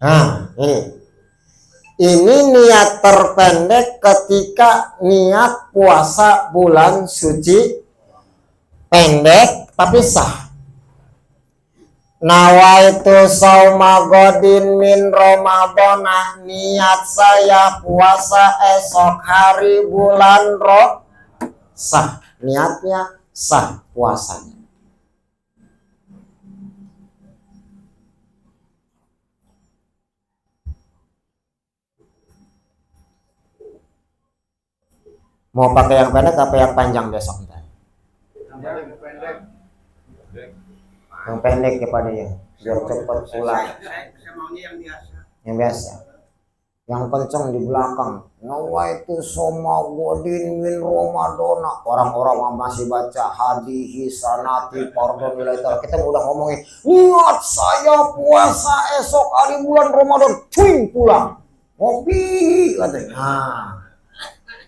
Nah, ini niat terpendek ketika niat puasa bulan suci pendek tapi sah. Nawaitu sauma godin min Ramadana, niat saya puasa esok hari bulan sah, niatnya sah puasanya. Mau pakai yang pendek apa yang panjang besok? Yang pendek kepada yang biar cepat pulang. Yang biasa. Yang kencang di belakang. Nawaitu soma godin min Ramadana. Orang-orang masih baca hadihi sanati pardon nilai. Kita udah ngomongin niat saya puasa esok hari bulan Ramadan. Cuing pulang. Ngopi katanya. Nah,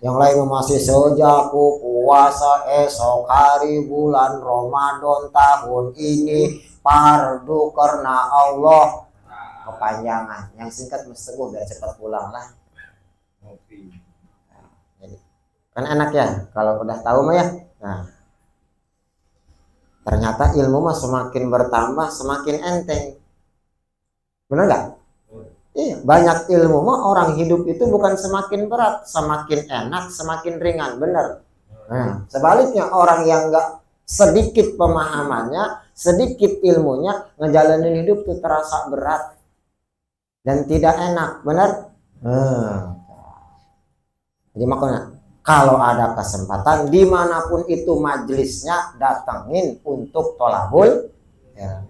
yang lain masih sejaku puasa esok hari bulan Ramadan tahun ini fardu karena Allah. Kepanjangan, yang singkat mesti biar cepat pulang lah. Kan enak ya kalau udah tahu mah ya. Nah, ternyata ilmu mah semakin bertambah semakin enteng. Benar nggak? Iya, banyak ilmu mah orang hidup itu bukan semakin berat, semakin enak, semakin ringan, benar. Nah, sebaliknya orang yang nggak sedikit pemahamannya, sedikit ilmunya, ngejalanin hidup tuh terasa berat dan tidak enak, benar. Jadi makanya kalau ada kesempatan dimanapun itu majelisnya datangin untuk tolabul ya.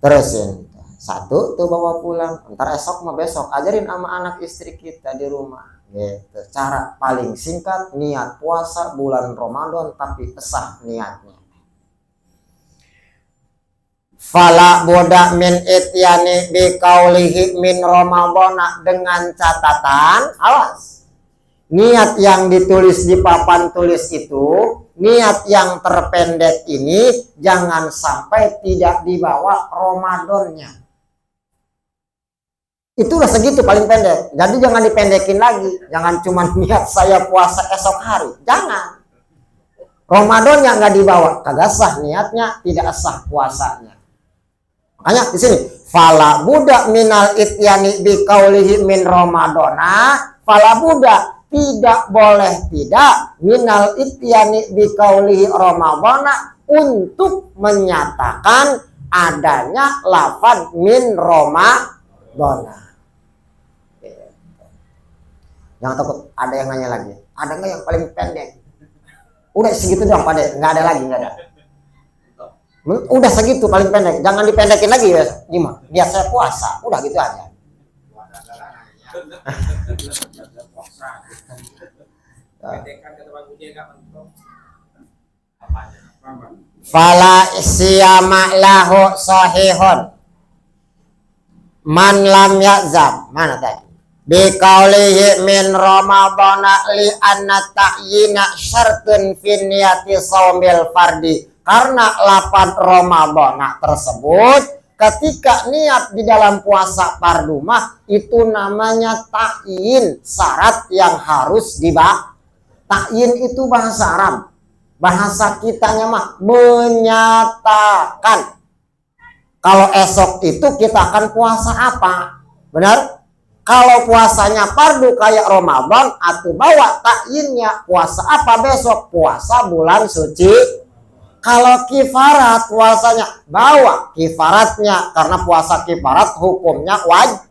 Terusin. Satu tuh bawa pulang, ntar esok mah besok ajarin sama anak istri kita di rumah gitu. Cara paling singkat niat puasa bulan Ramadan tapi sah niatnya. Fala boda min ityani bi kaulihi min Ramadana, dengan catatan awas. Niat yang ditulis di papan tulis itu, niat yang terpendek ini jangan sampai tidak dibawa Ramadannya. Itulah segitu paling pendek. Jadi jangan dipendekin lagi. Jangan cuma niat saya puasa esok hari. Jangan. Ramadannya nggak dibawa. Kagak sah niatnya, tidak sah puasanya. Makanya di sini fala budak minal ityani bi kaulihi min Ramadana. Fala budak, tidak boleh tidak minal ityani bi kaulihi Ramadana, untuk menyatakan adanya lafaz min Ramadana. Jangan takut ada yang nanya lagi. Ada nggak yang paling pendek? Udah segitu doang pada, nggak ada lagi, nggak ada. Udah segitu paling pendek, jangan dipendekin lagi ya. Gimana? Biar saya puasa, udah gitu aja. Fala siyama lahu sahihun man lam yazab. Mana tadi? Bikaulihi min Ramadana li anna ta'yina syartun fi niyati saumil fardi. Karena lapan Ramadana tersebut ketika niat di dalam puasa fardu mah itu namanya ta'yin, syarat yang harus dibahas. Ta'yin itu bahasa Arab. Bahasa kitanya mah menyatakan. Kalau esok itu kita akan puasa apa? Benar? Kalau puasanya fardu kayak Ramadan, atau bawa takyinnya puasa apa besok? Puasa bulan suci. Kalau kifarat puasanya bawa kifaratnya, karena puasa kifarat hukumnya wajib.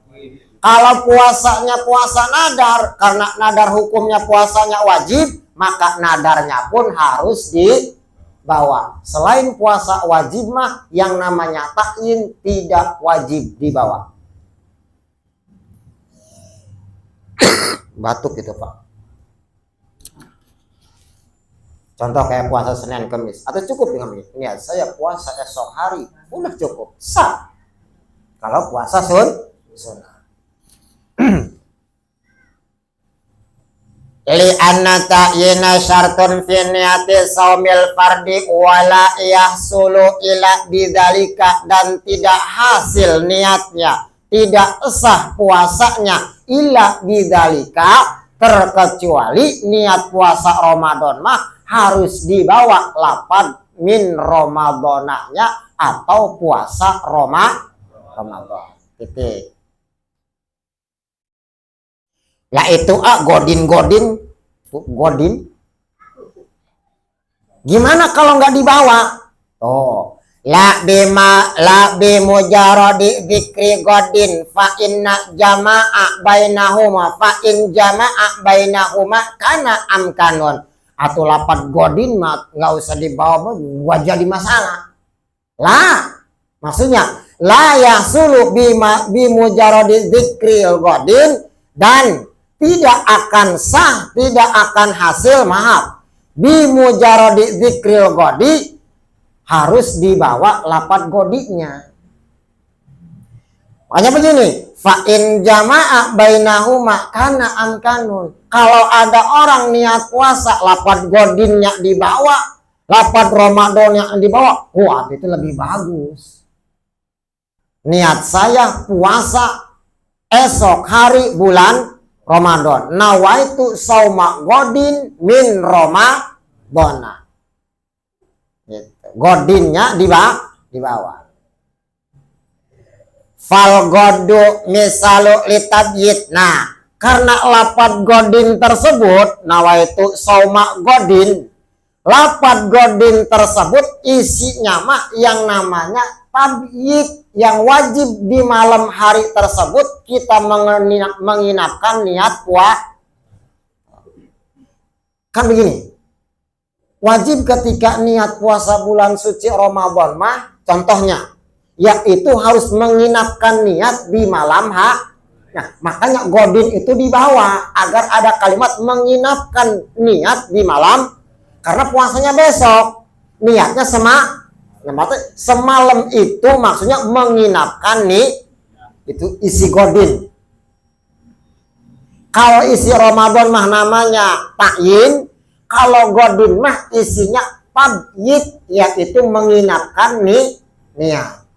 Kalau puasanya puasa nadar, karena nadar hukumnya puasanya wajib, maka nadarnya pun harus dibawa. Selain puasa wajib mah yang namanya takyin tidak wajib dibawa. Batuk gitu Pak. Contoh kayak puasa Senin Kamis, atau cukup dengan ini. Niat saya puasa esok hari, udah cukup, sah. Kalau puasa sunnah. li anna ta'yina syartun fi niyati saumil fardi wala yahsulu ila bidzalika, dan tidak hasil niatnya, tidak sah puasanya ila bidzalika, terkecuali niat puasa Ramadan mah harus dibawa lapad min Ramadhananya atau puasa Ramadan. Titik. Lah itu godin. Gimana kalau nggak dibawa? Oh, la bimujarradi dzikri godin fa inna jama'a bainahuma fa in jama'a bainahuma kana amkanun. Atau lapat godin mah nggak usah dibawa, buat jadi masalah. Lah, maksudnya la yasulu bimujarradi dzikri godin, dan tidak akan sah, tidak akan hasil, maaf, bimujarradi dzikril godi, harus dibawa lapat godinya. Makanya begini, fa in jama'a bainahuma kana amkanun. Kalau ada orang niat puasa, lapat godinnya dibawa, lapat Ramadannya dibawa, wah itu lebih bagus. Niat saya puasa esok hari bulan Ramadan, nawaitu sauma godin min Ramadhana. Gitu. Godinnya dibawa. Fal godu misalu litabyid. Nah, karena lapat godin tersebut, nawaitu sauma godin, lapat godin tersebut isinya mah yang namanya tabyid, yang wajib di malam hari tersebut kita menginapkan niat puasa. Kan begini, wajib ketika niat puasa bulan suci Ramadan mah, contohnya, yaitu harus menginapkan niat di malam hari. Nah, makanya godin itu dibawa agar ada kalimat menginapkan niat di malam, karena puasanya besok, niatnya semalam itu maksudnya menginapkan nih, itu isi godin. Kalau isi Ramadan mah namanya ta'yin, kalau godin mah isinya tabyid, yaitu menginapkan nih niat.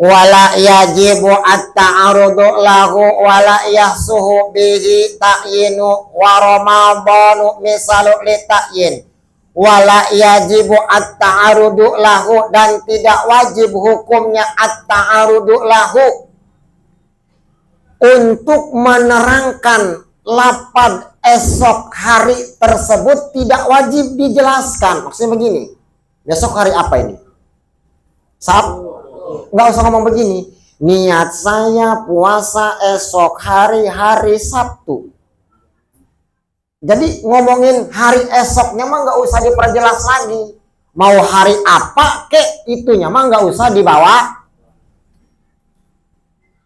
Wala yajibu at-ta'arudu lahu wala yahsuhu bihi ta'yinu wa Ramadhanu misalu li ta'yin. Wala yajibu at-ta'arudu lahu, dan tidak wajib hukumnya at-ta'arudu lahu, untuk menerangkan lapad esok hari tersebut tidak wajib dijelaskan. Maksudnya begini, besok hari apa ini? Sabtu. Nggak usah ngomong begini, niat saya puasa esok hari Sabtu. Jadi ngomongin hari esoknya mah nggak usah diperjelas lagi. Mau hari apa kek, itunya mah nggak usah dibawa.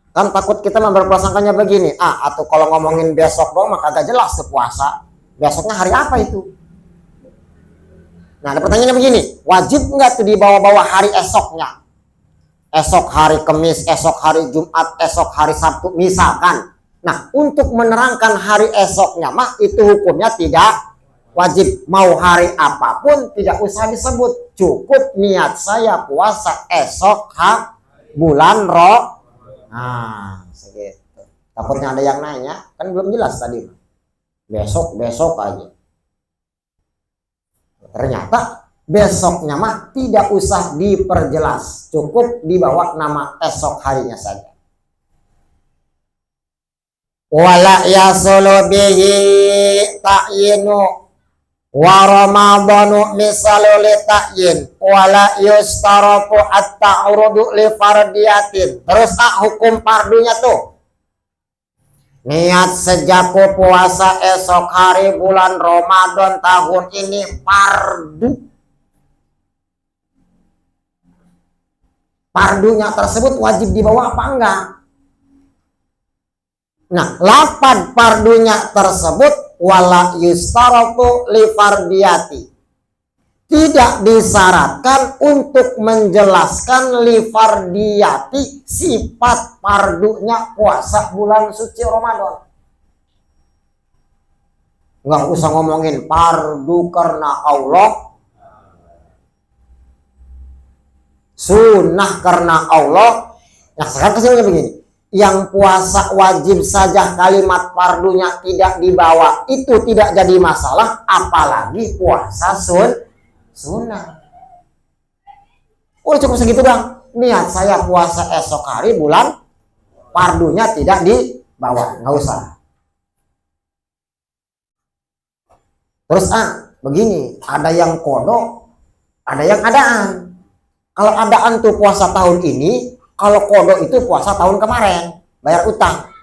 Kan takut kita berprasangkanya begini, atau kalau ngomongin besok dong maka agak jelas puasa. Besoknya hari apa itu? Nah, ada pertanyaannya begini, wajib nggak tuh dibawa-bawa hari esoknya? Esok hari Kamis, esok hari Jumat, esok hari Sabtu, misalkan. Nah, untuk menerangkan hari esoknya mah itu hukumnya tidak wajib. Mau hari apapun tidak usah disebut. Cukup niat saya puasa esok bulan Nah, segitu. Takutnya ada yang nanya, kan belum jelas tadi. Besok aja. Ternyata besoknya mah tidak usah diperjelas, cukup dibawa nama esok harinya saja. Wala yasulu bihi ta'yinu wa Ramadhanu misalu li ta'yin wala yustarafu at-ta'rudu li fardiyatin. Terus hukum pardunya tuh, niat sejak puasa esok hari bulan Ramadan tahun ini fardu. Pardunya tersebut wajib dibawa apa enggak? Nah, lapad pardunya tersebut wala yustaratu li fardiyati. tidak disyaratkan untuk menjelaskan lifardiyati sifat pardunya puasa bulan suci Ramadan. Nggak usah ngomongin pardu karena Allah, sunnah karena Allah. Nah sekarang kesimpulannya begini, yang puasa wajib saja kalimat pardunya tidak dibawa, itu tidak jadi masalah, apalagi puasa sunnah. Udah cukup segitu bang, niat saya puasa esok hari bulan, pardunya tidak dibawa, nggak usah. Terus begini, ada yang kodok, ada yang adaan. Kalau adaan tuh puasa tahun ini, kalau kodok itu puasa tahun kemarin, bayar utang.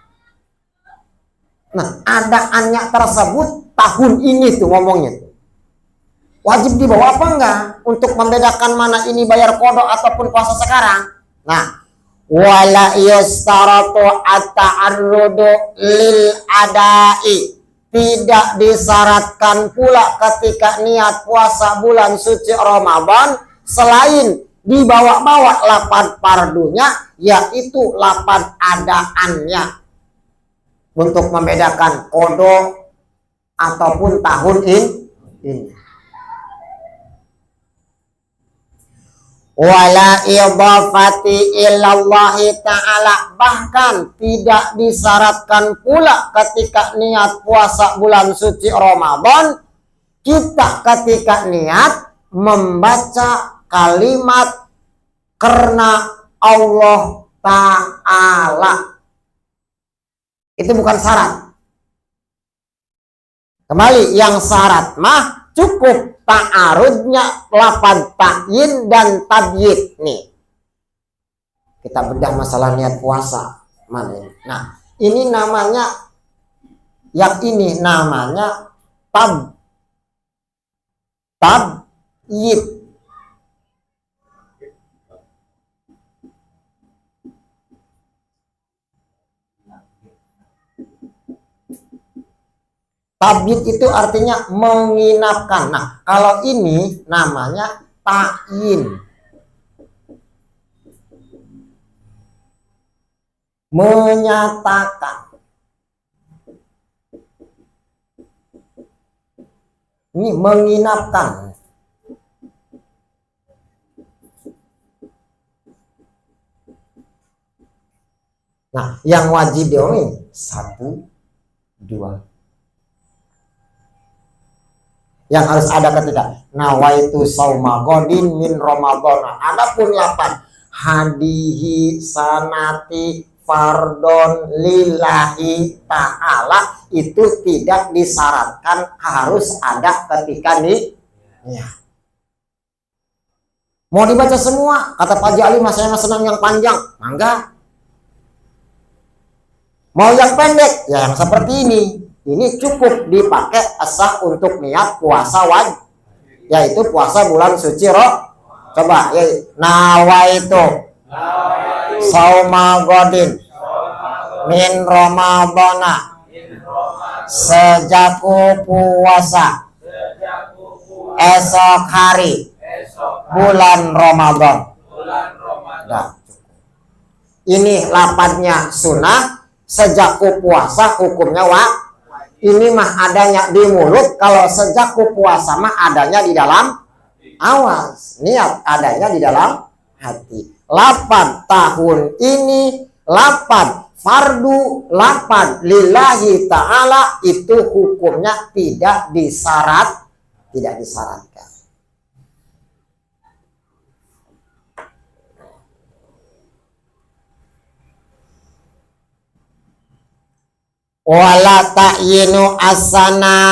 Nah, adaannya tersebut tahun ini tuh ngomongnya. Wajib dibawa apa enggak untuk membedakan mana ini bayar kodok ataupun puasa sekarang? Nah, wala yustaratu at-ta'arrudu lil adai. Tidak disyaratkan pula ketika niat puasa bulan suci Ramadan selain dibawa-bawa lafaz pardunya, yaitu lafaz adaannya untuk membedakan kodok ataupun tahun ini. Wala idhafati ilallahi ta'ala, bahkan tidak disyaratkan pula ketika niat puasa bulan suci Ramadan kita ketika niat membaca kalimat karena Allah Ta'ala. Itu bukan syarat. Kembali, yang syarat mah cukup ta'arudnya lafaz ta'yin dan tabyid. Nih, kita bedah masalah niat puasa. Mana ini? Nah, ini namanya, yang ini namanya tabyid. Tabyid itu artinya menginapkan. Nah, kalau ini namanya ta'yin. Menyatakan. Ini menginapkan. Nah, yang wajib diomongin 1, 2. Yang harus ada ketika nawaitu sauma godin min Ramadan. Adapun lafaz hadihi sanati fardon lillahi ta'ala itu tidak disyaratkan harus ada ketika ya. Mau dibaca semua, kata Pak Jali, mas saya senang yang panjang, mangga. Mau yang pendek, ya yang seperti ini. Ini cukup dipakai asah untuk niat puasa wajib, yaitu puasa bulan suci Coba ya, nawaitu sauma godin min Ramadana, sejak puasa esok hari bulan Ramadan. Nah, ini lapatnya sunnah, sejak puasa hukumnya ini mah adanya di mulut, kalau sejak puasa mah adanya di dalam awas, niat adanya di dalam hati. Lapan tahun ini, lapan fardu, lapan lillahi ta'ala itu hukumnya tidak disyaratkan. Wala ta'yinu asanati,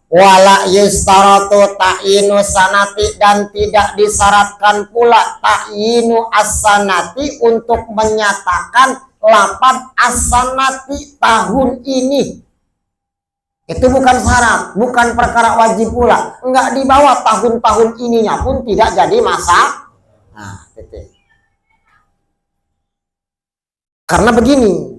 wala yustaratu ta'yinu sanati, dan tidak disyaratkan pula ta'yinu asanati untuk menyatakan lafaz asanati tahun ini. Itu bukan syarat, bukan perkara wajib pula. Enggak dibawa tahun-tahun ininya pun tidak jadi masalah. Nah, titik. Karena begini,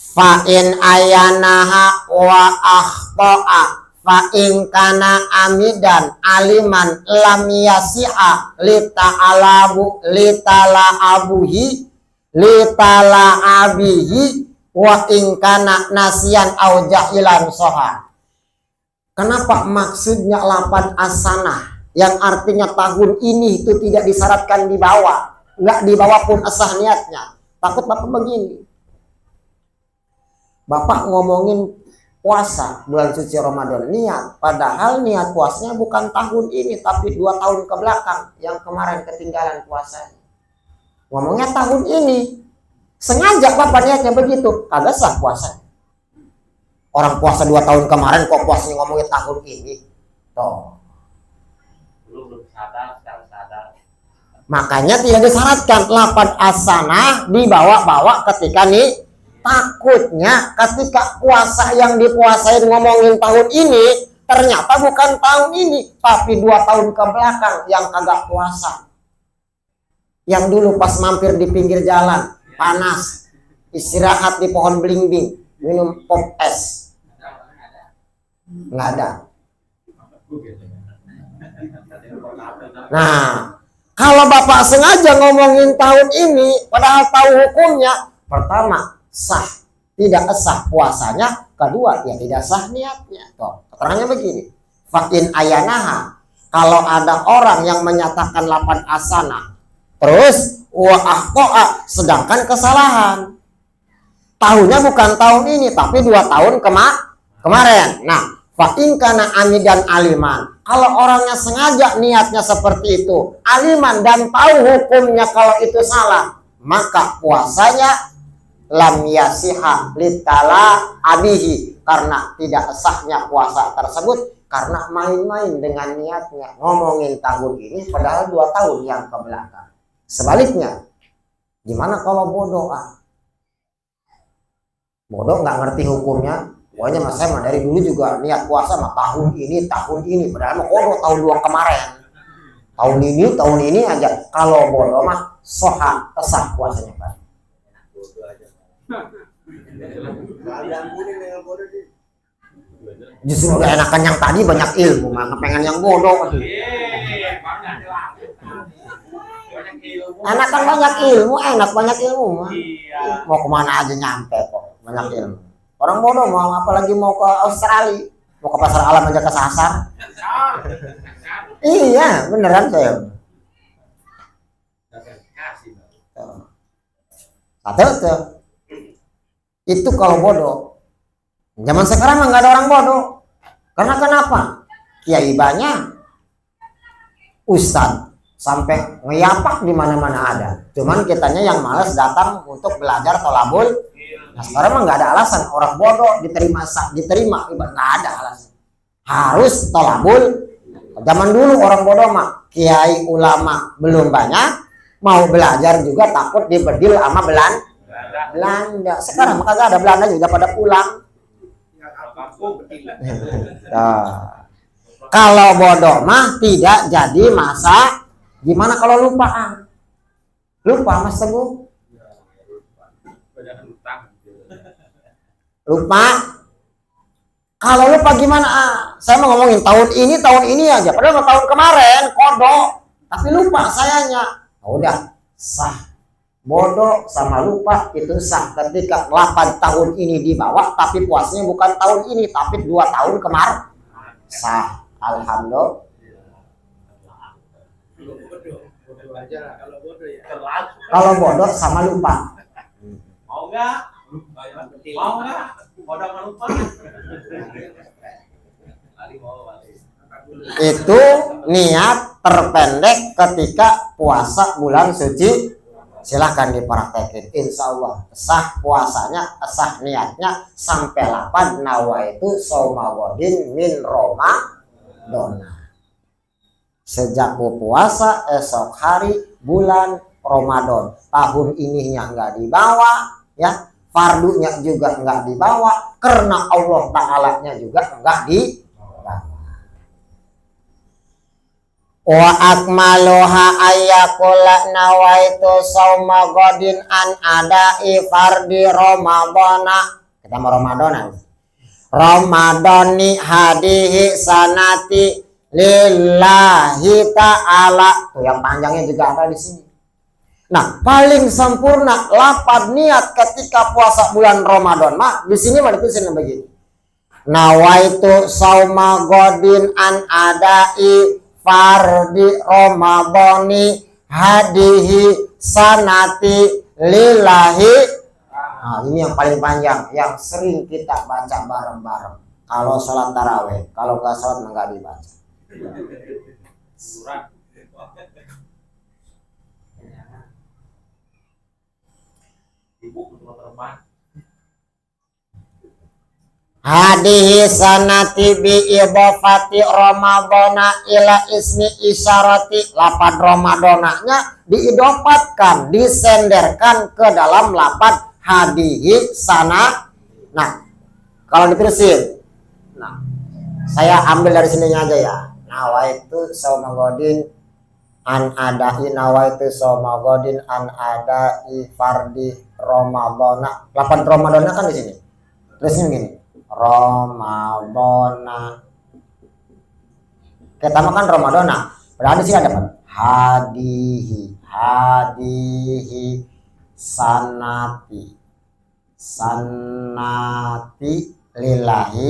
fa'in ayanaha wa akhta'a fa in kana amidan aliman lam yasi'a litala abihi wa in kana nasian au jahilan soha. Kenapa maksudnya lapan asanah yang artinya tahun ini itu tidak disyaratkan dibawa, nggak dibawa pun asah niatnya? Takut Bapak begini, Bapak ngomongin puasa bulan suci Ramadan niat, padahal niat puasanya bukan tahun ini tapi 2 tahun ke belakang yang kemarin ketinggalan puasanya. Ngomongnya tahun ini, sengaja Bapak niatnya begitu, kagak sah puasa. Orang puasa 2 tahun kemarin kok puasanya ngomongin tahun ini. Toh. Belum sadar, sekarang sadar. Makanya tidak disyaratkan lapan asanah dibawa-bawa ketika nih. Takutnya ketika puasa yang dipuasain ngomongin tahun ini, ternyata bukan tahun ini, tapi 2 tahun ke belakang yang kagak puasa. Yang dulu pas mampir di pinggir jalan, panas, istirahat di pohon belimbing, minum pop es. Nggak ada. Nah, kalau Bapak sengaja ngomongin tahun ini, padahal tahu hukumnya, pertama, sah, tidak sah puasanya, kedua, ya tidak sah niatnya. Tuh, keterangannya begini. Fakin ayanaha, kalau ada orang yang menyatakan lapan asana, terus wa akhto'a, sedangkan kesalahan. Tahunnya bukan tahun ini, tapi 2 tahun kemarin. Nah, fakin kana amidan aliman, kalau orangnya sengaja niatnya seperti itu, aliman dan tahu hukumnya kalau itu salah, maka puasanya lam yasiha litala abihi, karena tidak sahnya puasa tersebut karena main-main dengan niatnya ngomongin tahun ini padahal 2 tahun yang ke belakang. Sebaliknya, gimana kalau bodoh? Bodoh nggak ngerti hukumnya, pokoknya mas saya mah dari dulu juga niat puasa mah tahun ini padahal mah bodoh tahun 2 kemarin, tahun ini aja. Kalau bodoh mah soha, sah puasanya Pak. Justru udah enakan yang tadi banyak ilmu, mah pengen yang bodoh. Enakan banyak ilmu, enak banyak ilmu mah. Mau kemana aja nyampe kok, banyak ilmu. Orang bodoh mau apalagi mau ke Australia, mau ke pasar alam aja kesasar. Iya, beneran saya. Tuh. Itu kalau bodoh. Zaman sekarang mah nggak ada orang bodoh. Karena kenapa? Kiai banyak, ustadz sampai ngeyapak di mana-mana ada. Cuman kitanya yang malas datang untuk belajar tolabul. Nah sekarang mah nggak ada alasan orang bodoh diterima nggak ada alasan. Harus tolabul. Zaman dulu orang bodoh mah kiai ulama belum banyak, mau belajar juga takut dibedil sama Belanda. Sekarang mah kagak ada, Belanda juga pada pulang. Nah, kalau bodoh mah tidak jadi masa. Gimana kalau lupaan? Lupa Mas Teguh? Lupa? Kalau lupa gimana? Saya mau ngomongin tahun ini aja. Padahal tahun kemarin kodok, tapi lupa sayanya. Udah sah. Bodoh sama lupa itu sah ketika 8 tahun ini dibawa, tapi puasnya bukan tahun ini, tapi 2 tahun kemarin. Sah. Alhamdulillah. Kalau bodoh sama lupa. Mau nggak? Bodoh sama lupa. Itu niat terpendek ketika puasa bulan suci. Silahkan dipraktekin, insya Allah sah puasanya, sah niatnya sampai 8 nawaitu somagodin min Ramadona. Sejak puasa esok hari bulan Ramadan, tahun ininya nggak dibawa, ya fardunya juga nggak dibawa, karena Allah Ta'ala-nya juga nggak dibawa. Wa akmaluha ayyakula nawaitu sauma godin an ada fardi Ramadana. Kita mau Ramadana. Ramadhani hadihi sanati lillahi ta'ala. Tuh yang panjangnya juga ada di sini. Nah, paling sempurna lafaz niat ketika puasa bulan Ramadan mah di sini mah ditulisin begini. Nawaitu sauma godin an adai fardi Ramadhani hadihi sanati lillahi. Nah, ini yang paling panjang, yang sering kita baca bareng-bareng. Kalau sholat taraweh, kalau nggak sholat nggak dibaca. Hadihi sanati bi idhofati Ramadhana ila ismi isyarati. Lafaz Ramadhananya diidopatkan, disenderkan ke dalam lafaz hadihi sana. Nah, kalau diterusin, nah, saya ambil dari sininya aja ya. Nawaitu saumagodin an adai, nawaitu saumagodin an adai fardi Ramadhana. Lafaz Ramadhana kan di sini. Terusnya gini, Ramadhana. Kita makan Ramadhana. Berarti di sini ada hadihi, hadihi sanati lillahi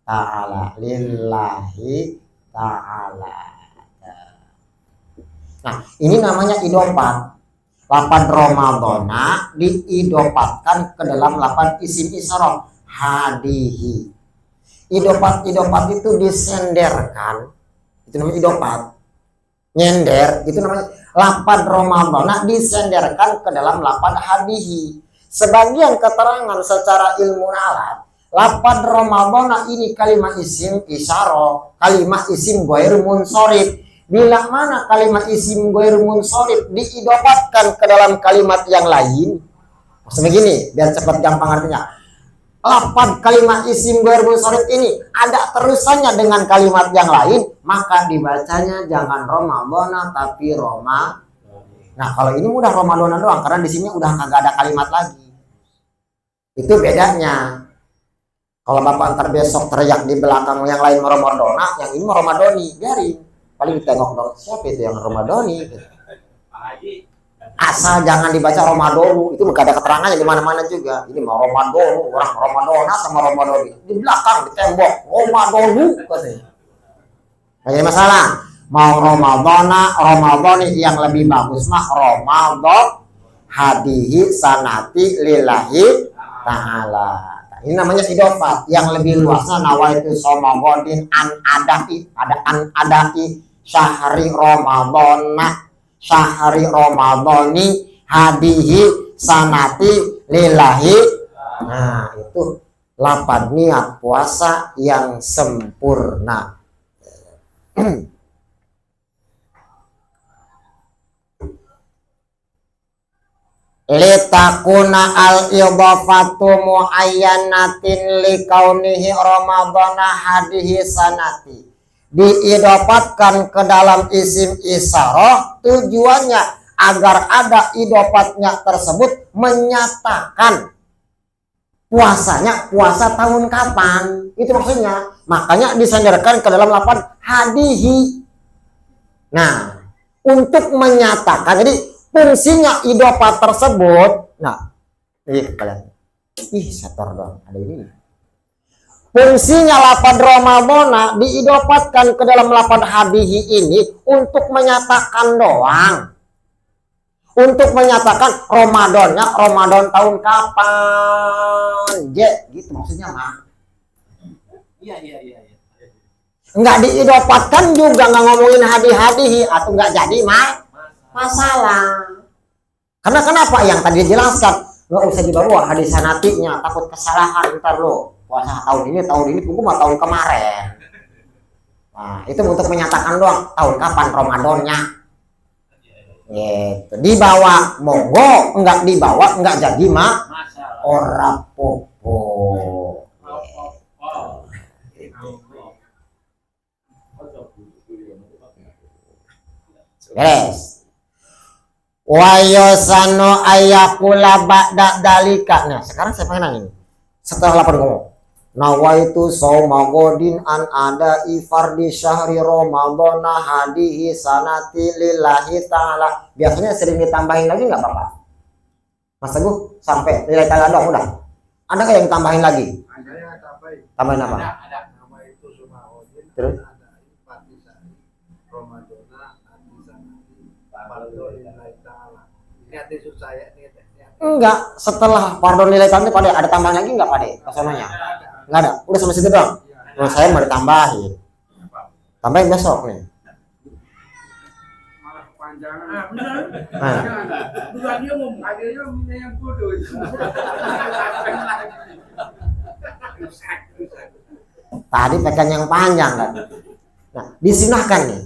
ta'ala, lillahi ta'ala. Nah, ini namanya idopat. Lafaz Ramadhana diidopatkan ke dalam lafaz isim isyarah hadihi. Idopat itu disenderkan, itu namanya idopat. Nyender itu namanya lafaz Ramadhana disenderkan ke dalam lafaz hadihi. Sebagian keterangan secara ilmu nalat, lafaz Ramadhana ini kalimat isim isyarah, kalimat isim ghair munsharif. Bila mana kalimat isim ghair munsharif diidopatkan ke dalam kalimat yang lain, maksudnya gini, biar cepat gampang artinya. Lafaz kalimat isim ghair munsharif ini ada terusannya dengan kalimat yang lain, maka dibacanya jangan Ramadhana tapi Roma. Nah, kalau ini udah Ramadhana doang karena di sini udah kagak ada kalimat lagi. Itu bedanya. Kalau Bapak ntar besok teriak di belakang yang lain Ramadhana, yang ini Ramadhani, biarin. Paling ditengok dong, siapa itu yang Ramadhani? Asal jangan dibaca Ramadhanu, itu gak ada keterangannya di mana-mana juga. Ini mau Ramadhanu, orang Ramadhana sama Ramadhani. Di belakang, di tembok, Ramadhanu katanya. Nah, jadi masalah. Mau Ramadhana, Ramadhani, yang lebih bagus mah Ramadhan hadihi sanati lillahi ta'ala. Ini namanya idofat. Yang lebih luasnya nawaitu somagodin an adai, ada an adai syahri Ramadhana, syahri Ramadhani hadihi sanati lillahi. Nah, itu lafaz niat puasa yang sempurna. Litakuna al-idhafatu muayyanatin likaunihi Ramadhana hadihi sanati. Diidopatkan ke dalam isim isyarah tujuannya agar ada idopatnya tersebut menyatakan puasanya puasa tahun kapan, itu maksudnya. Makanya disandarkan ke dalam lafaz hadihi. Nah, untuk menyatakan, jadi fungsinya idopat tersebut. Nah, ini kalian, setor dong, ada ini. Fungsinya lafaz Ramadhana diidopatkan ke dalam lafaz hadihi ini untuk menyatakan doang. Untuk menyatakan Ramadannya Ramadan tahun kapan. Gitu maksudnya mah. Iya. Enggak diidopatkan juga, nggak ngomongin hadihi atau enggak jadi masalah. Karena kenapa? Yang tadi dijelaskan, nggak usah dibawa hadis sanatinya, takut kesalahan ntar lo. Puasa tahun ini tunggu mah tahun kemarin. Nah, itu untuk menyatakan doang tahun kapan Ramadannya. Gitu. Dibawa monggo, enggak dibawa enggak jadi ora popo. Beres. Wa yasanu ayakula ba'da dalika. Nah, sekarang saya pengen nanya ini. Setelah lapor ngomong, nawaitu shauma godin an ada fardi syahri ramadhana hadihi sanati lillahi ta'ala. Biasanya sering ditambahin lagi nggak Bapak? Mas Teguh sampai lillahi ta'ala dong udah. Ada nggak yang tambahin lagi? Ada yang tambahin. Tambahin apa? Ada. Nama itu Sumahodin. Terus? Ada Patisari Ramadhana Atisanati Fardolillahi Ta'ala. Niat itu saya niat. Enggak, setelah pardon nilai ta'ala Pak De, ada tambahan lagi nggak Pak De? Kesononya? Nggak ada, udah sampai situ doang. Menurut saya mau ditambahin. Tambahin besok nih. Malah kepanjangan. Nah. Bukan dia ngomong. Akhirnya minta yang bodoh. Tadi pekan yang panjang kan. Nah, disunahkan nih.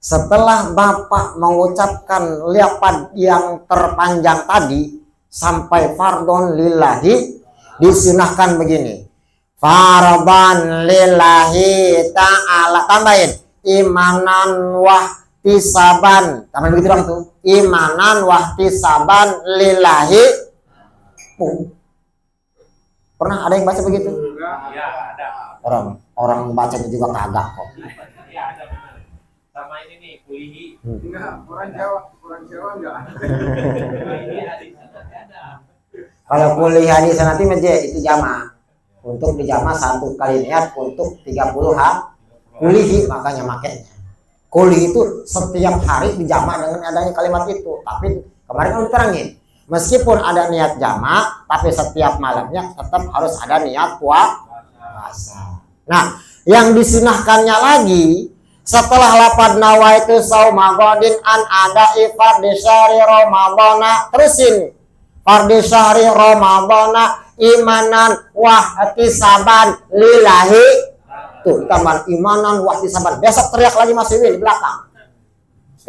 Setelah Bapak mengucapkan lafaz yang terpanjang tadi sampai fardhon lillahi, disunahkan begini. Fardhon lillahi ta'ala, tambahin imanan wahtisaban. Tambahin begitu dong tuh. Imanan wahtisaban lillahi. Pernah ada yang baca begitu? Iya, ada. Orang bacanya juga kagak kok. Iya, ada benar. Sama ini nih, kulihi. Enggak, orang Jawa enggak. Kulihi hadis ada. Kalau kuliah di sanati meje itu jama. Untuk dijama satu kali niat untuk 30 hari. Kulihi makanya makanya. Kulihi itu setiap hari dijama dengan adanya kalimat itu. Tapi kemarin kan diterangin. Meskipun ada niat jama, tapi setiap malamnya tetap harus ada niat puasa. Nah, yang disunahkannya lagi setelah lafaz nawaitu shauma godin an ada fardi syahri ramadhana, terusin fardi syahri ramadhana imanan wahtisaban lillahi. Tuh tambah imanan wahtisaban. Besok teriak lagi Mas Wiwin di belakang.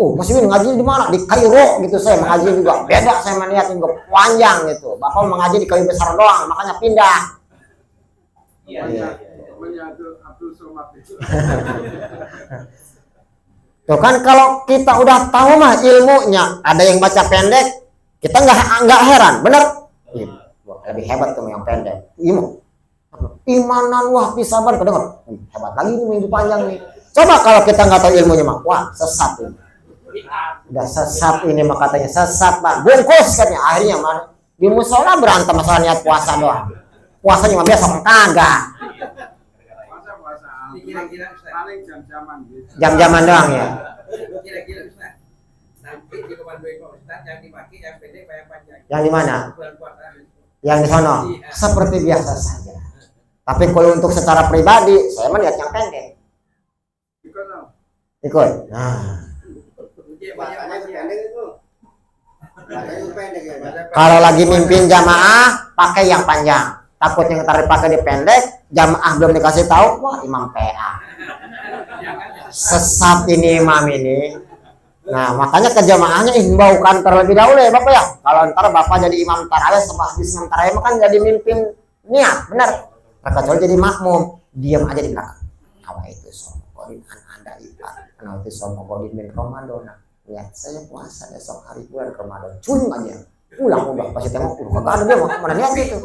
Oh, Mas Wiwin ngaji di mana? Di Kairo gitu. Saya mengaji juga. Beda saya melihat juga panjang gitu. Bapak mengaji di kayu besar doang, makanya pindah. Iya. Abdul Somad itu. Tuh kan kalau kita udah tahu mah ilmunya, ada yang baca pendek, kita nggak heran, bener? Lebih hebat tuh yang pendek. Imanan wahtisaban, kedengar? Hebat lagi nih minggu panjang nih. Coba kalau kita nggak tahu ilmunya mah, wah sesat ini. Udah sesat ini mah katanya sesat Pak. Bungkus katanya akhirnya mah di musola berantem masalah niat puasa doang. Puasanya mah besok kagak. Puasa. Kira-kira paling jam-jaman gitu. Jam-jaman doang ya. Kira-kira Ustaz, nanti di komandoi Pak Ustaz yang dipakai yang pendek bayar panjang. Yang di mana? Bulan puasa. Yang di sono. Seperti biasa saja. Tapi kalau untuk secara pribadi, saya mah lihat yang pendek. Ikut dong. Ikut. Nah, Bahasanya pendek itu. Bahasanya pendek ya. kalau lagi mimpin jamaah, pakai yang panjang. Takut yang ntar dipakai di pendek, jamaah belum dikasih tahu, wah imam PA. Sesat ini imam ini. Nah, makanya ke jamaahnya himbaukan terlebih dahulu ya Bapak ya. Kalau ntar Bapak jadi imam tarawih, habis imam tarawih kan jadi mimpin niat, benar. Kecuali jadi makmum, diam aja di belakang. Apa itu somogodin anda ipat, itu somogodin bin Ramadan. Ya, saya puasa besok hari bulan Ramadan. Cum aja. Ulang udah pasti tengok kagak ada dia mana lihat itu.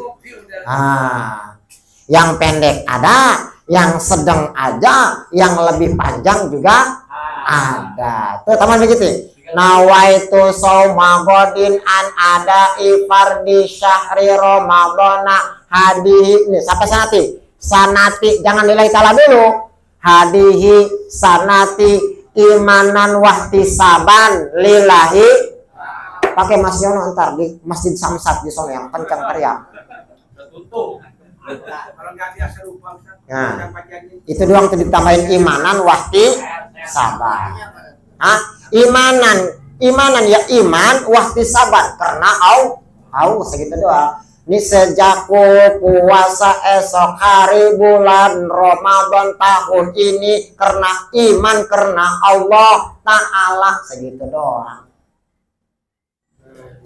Yang pendek ada, yang sedang aja, yang lebih panjang juga ada. Tuh teman begitu. Nawaitu shauma godin an ada fardi syahri ramadhana hadihi. Ini sampai sanati jangan nilai ta'ala dulu. Hadihi sanati imanan wahtisaban lillahi. Pakai Mas Yono ntar di Masjid Samsat di sana yang kencang teriak. Tutup. Kalau nggak biasa lupa Ustaz. Nah, itu doang tuh ditambahin imanan wahtisaban. Imanan ya iman wahtisaban karena segitu doang. Ini sejak puasa esok hari bulan Ramadan tahun ini karena iman karena Allah Ta'ala segitu doang.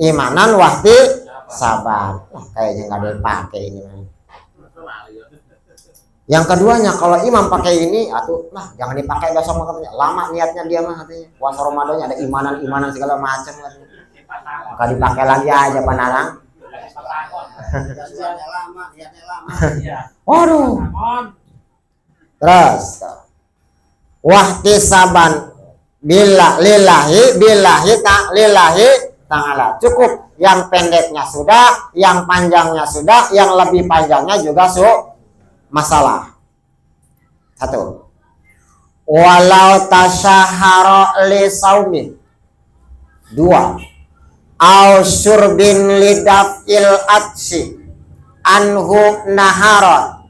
Imanan wahtisaban. Kayaknya nggak ada yang pakai ini. Yang keduanya kalau imam pakai ini, jangan dipakai besok katanya. Lama niatnya dia mah katanya. Puasa Ramadannya ada imanan segala macam. Kalau dipakai lagi aja panarang. Niatnya lama. Iya. Waduh. Ramon. Terus wahtisaban billahi ta'ala. Cukup yang pendeknya sudah, yang panjangnya sudah, yang lebih panjangnya juga masalah. 1. Walau tasyahara li saumin. 2. Au syurbin lidafil atsi anhu naharon.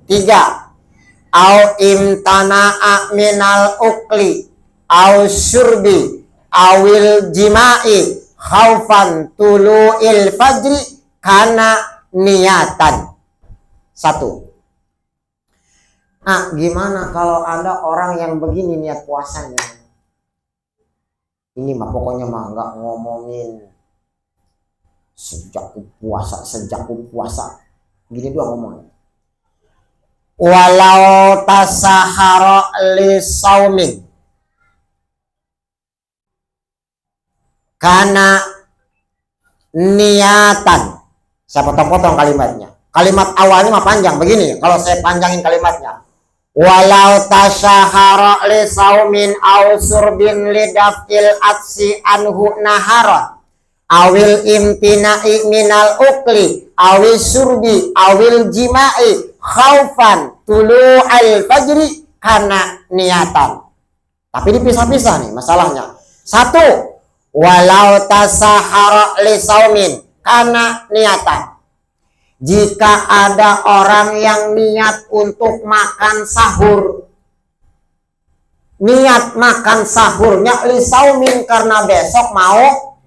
3. Au imtana'a minal ukli au syurbi awil jima'i khaufan tulu'il fajri kana niatan. 1. Nah, gimana kalau ada orang yang begini niat puasanya? Ini mah pokoknya mah nggak ngomongin sejak puasa. Gini doang ngomongnya. Walau tasahara li saumin karena niatan. Saya potong-potong kalimatnya. Kalimat awalnya mah panjang begini. Kalau saya panjangin kalimatnya, walau tasahara li saumin aw surbin lidafil atsi anhu naharon awil imtina'i minal ukli awil surbi awil jima'i khaufan tulu'al fajri karena niatan. Tapi dipisah-pisah nih masalahnya. 1. Walau tasahara li saumin karena niatan. Jika ada orang yang niat untuk makan sahur, niat makan sahurnya li saumin karena besok mau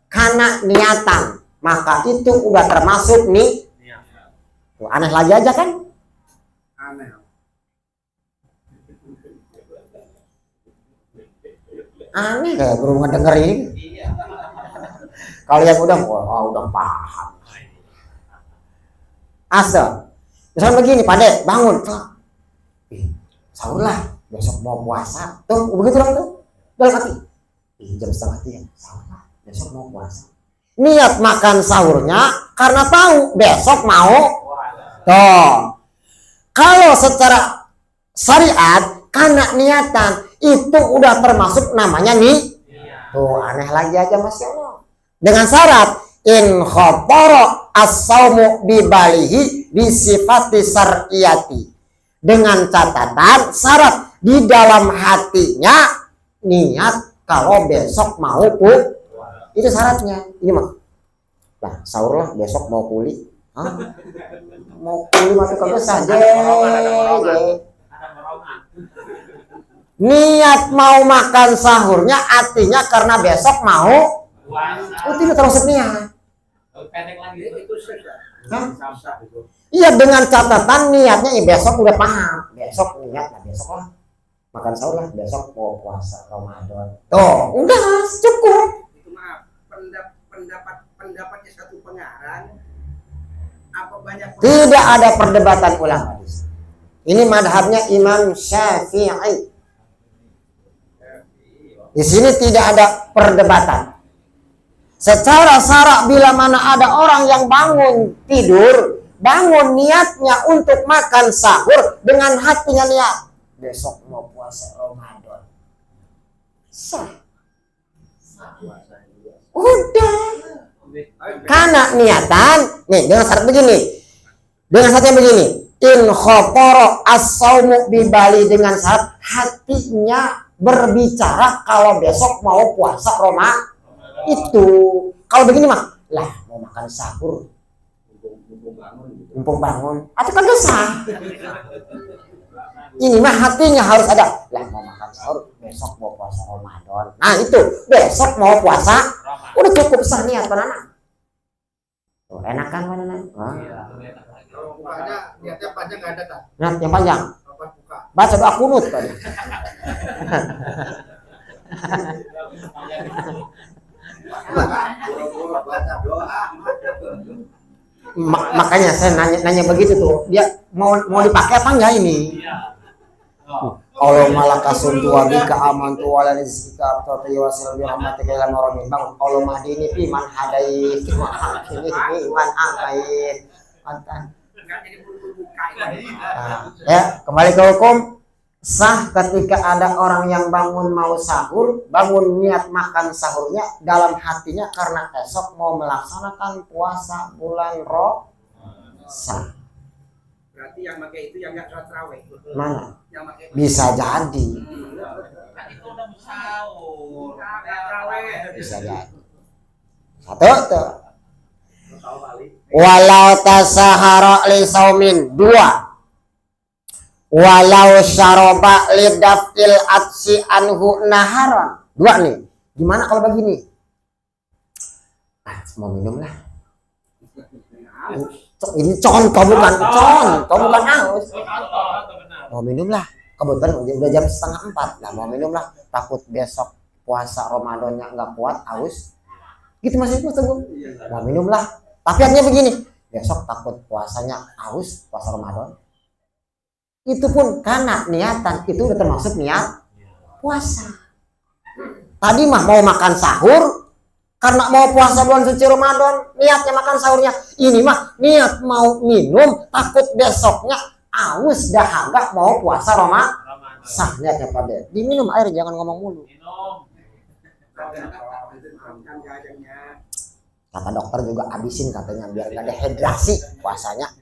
karena niatan, maka itu udah termasuk nih. Aneh lagi aja kan? Aneh. Aneh kayak baru ngedenger ini. Kalau yang udah paham. Asal. Misalnya begini, Pade, bangun. Sahur lah, besok mau puasa. Tuh, begitu dong tuh. Dalam hati. Jam 2:30 sahur lah, besok mau puasa. Niat makan sahurnya karena tahu besok mau. Tuh. Kalau secara syariat karena niatan itu udah termasuk namanya nih. Tuh aneh lagi aja Masya Allah. Dengan syarat in khotoro as-saumu bibalihi bisifati syar'iyati. Dengan catatan syarat di dalam hatinya niat kalau besok mau itu syaratnya. Ini mah. Nah, sahur lah besok mau kuli. Hah? Mau kuli masuk ke saja. Niat mau makan sahurnya artinya karena besok mau itu tidak termasuk niat. Pendek lagi Itu sudah. Iya, dengan catatan niatnya ya besok udah paham. Besok niat lah besok lah makan sahur lah besok mau puasa Ramadan. Tuh udah cukup. Itu maaf, pendapatnya satu pengarang apa banyak Tidak ada perdebatan ulama. Ini madhabnya Imam Syafi'i. Di sini tidak ada perdebatan. Secara syarak bila mana ada orang yang bangun tidur, bangun niatnya untuk makan sahur dengan hatinya niat besok mau puasa Ramadan. Sah. Udah. Karena niatan, nih dengan syarat begini. Dengan syaratnya begini. In khotoro as-saumu bibali, dengan syarat hatinya berbicara kalau besok mau puasa Roma itu. Kalau begini mah lah mau makan sahur mumpung bangun atau kagak sah. Ini mah hatinya harus ada lah mau makan sahur besok mau puasa Ramadan. Nah itu besok mau puasa udah cukup sah niat anak. Tuh enak kan mana? kalau bukanya niatnya panjang nggak ada kan? Niat yang panjang. Kapan buka? Baca doa kunut tadi. Baca doa. Makanya saya nanya begitu tuh. Dia mau dipakai apa enggak ini? Allah malakasun tuwa bika aman tuwa la rizkika abtati wasil bi rahmatika ila maramin bang Allah mahdini fi man hadait wa akini man angkait mantan. Ya, kembali ke hukum sah ketika ada orang yang bangun mau sahur, bangun niat makan sahurnya dalam hatinya karena esok mau melaksanakan puasa bulan sah. Berarti yang pakai itu yang nggak sholat tarawih. Mana? Yang pakai Bisa jadi. Kan itu udah sahur. Bisa jadi. Satu tuh. Walau tasahara li saumin. Dua. Walau syaroba li daftil atsi anhu naharon. Dua nih. Gimana kalau begini? Mau minum lah. Ini contoh bukan haus. Mau minum lah. Kebetulan udah jam 3:30 lah. Mau minum lah. Takut besok puasa Ramadannya nggak kuat, haus. Gitu maksudnya tunggu. Mau minum lah. Tapi artinya begini. Besok takut puasanya haus, puasa Ramadan. Itu pun karena niatan itu udah termasuk niat puasa. Tadi mah mau makan sahur. Karena mau puasa bulan suci Ramadan, niatnya makan sahurnya. Ini mah niat mau minum, takut besoknya haus dahaga mau puasa Ramadan. Sah niatnya pada. Diminum air, jangan ngomong mulu. Kata dokter juga habisin katanya biar gak dehidrasi puasanya.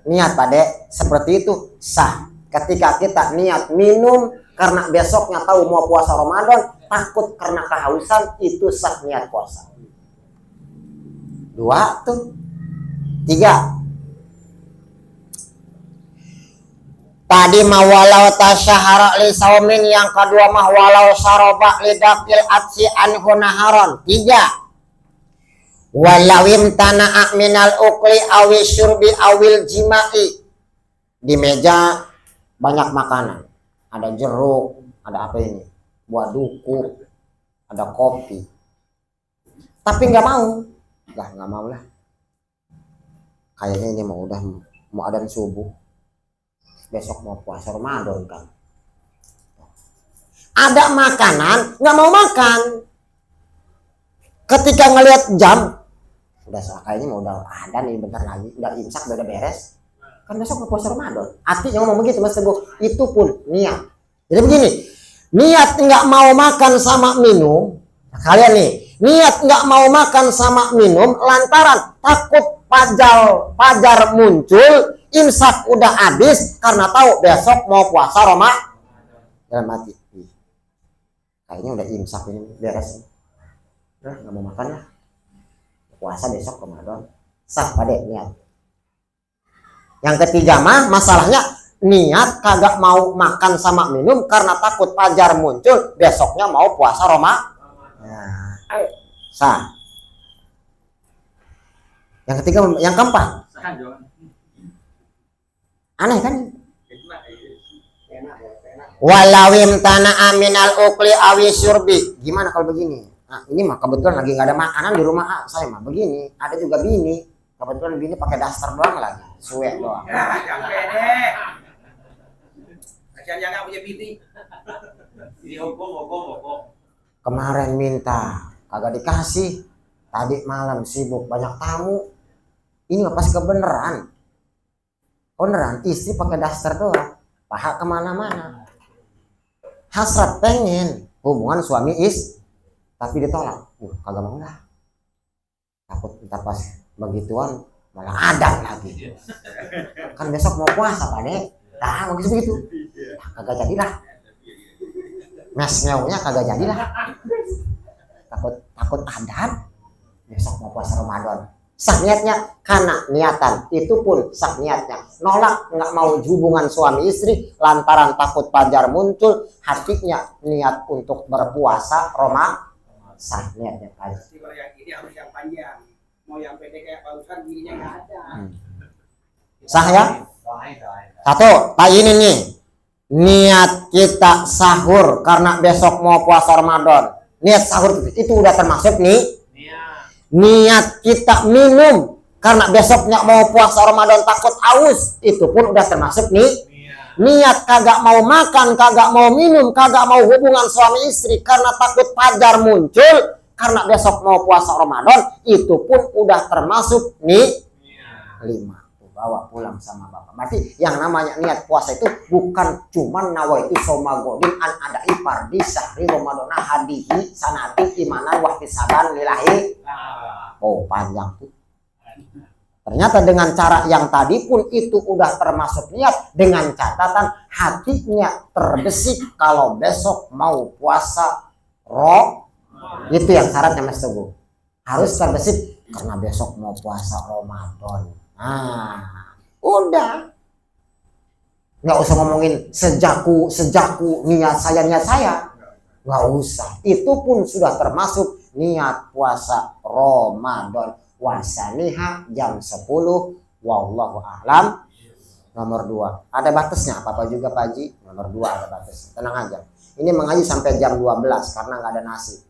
Niat pada seperti itu sah. Ketika kita niat minum karena besoknya tahu mau puasa Ramadan, takut karena kehausan, itu sah niat puasa. Dua tuh. Tiga. Tadi mah walau tasyahara li saumin, yang kedua mah walau saroba li dafil atsi anhu naharon. Tiga. Walawim tana'a minal ukli awi syurbi awil jima'i. Di meja banyak makanan. Ada jeruk, ada apa ini? Buah duku, ada kopi. Tapi nggak mau. Nggak mau lah. Kayaknya ini mau adzan subuh. Besok mau puasa Ramadan kan. Ada makanan, nggak mau makan. Ketika ngelihat jam, kayaknya mau udah adzan ini bentar lagi, udah imsak, udah beres. Kan besok mau puasa Ramadan. Artinya ngomong begitu Mas Teguh, itu pun niat. Jadi begini, niat nggak mau makan sama minum. Nah, kalian nih, niat nggak mau makan sama minum lantaran takut fajar muncul, imsak udah habis karena tahu besok mau puasa Ramadan. Dalam hati, kayaknya udah imsak ini beres. Nah, nggak mau makan lah. Puasa besok Ramadan. Sah pada niat. Yang ketiga mah masalahnya niat kagak mau makan sama minum karena takut fajar muncul besoknya mau puasa Ramadan. Nah, sah. Yang ketiga, yang keempat. Aneh kan? Walawim tana'a minal ukli awi syurbi. Gimana kalau begini? Nah, ini mah kebetulan lagi nggak ada makanan di rumah saya mah begini. Ada juga bini. Kebetulan bini pakai daster doang lagi, suwe doang. Ya, capek deh. Kasihan yang nggak punya bini. Ini hukum. Kemarin minta, kagak dikasih. Tadi malam sibuk, banyak tamu. Ini nggak pas kebeneran. Beneran, istri pakai daster doang. Paha kemana-mana. Hasrat pengen hubungan suami tapi ditolak. Kagak mau lah. Takut ntar pas begituan malah ada lagi. Kan besok mau puasa Pak Dek. Nah begitu. Kagak jadilah. Mes-nyaunya kagak jadilah. Takut adat. Besok mau puasa Ramadan. Sah niatnya karena niatan. Itu pun sah niatnya. Nolak nggak mau hubungan suami istri lantaran takut fajar muncul. Hatinya niat untuk berpuasa Ramadan. Sah niatnya kan. Kalau yang ini harus yang panjang. Mau yang pendek kayak barusan gininya nggak ada. Sah ya? Satu, tak ini nih. Niat kita sahur karena besok mau puasa Ramadan. Niat sahur itu udah termasuk nih. Niat kita minum karena besoknya mau puasa Ramadan takut aus, itu pun udah termasuk nih. Niat kagak mau makan, kagak mau minum, kagak mau hubungan suami istri karena takut fajar muncul, karena besok mau puasa Ramadan, itu pun udah termasuk nih 5. Bawa pulang sama bapak. Berarti yang namanya niat puasa itu bukan cuman nawaitu soma godin an ada ipar di sahri Ramadana hadihi sanati imanan wahtisaban lillahi. Oh panjang tuh. Ternyata dengan cara yang tadi pun itu udah termasuk niat, dengan catatan hatinya terbesit kalau besok mau puasa itu yang syaratnya Mas Teguh. Harus terbesit karena besok mau puasa Ramadan. Nah, udah. Nggak usah ngomongin sejaku niat saya. Nggak usah. Itu pun sudah termasuk niat puasa Ramadan. Wasaniha jam 10. Wallahu a'lam. Nomor 2. Ada batasnya apa juga Pak Haji? Nomor 2 ada batas. Tenang aja. Ini mengaji sampai jam 12 karena nggak ada nasi.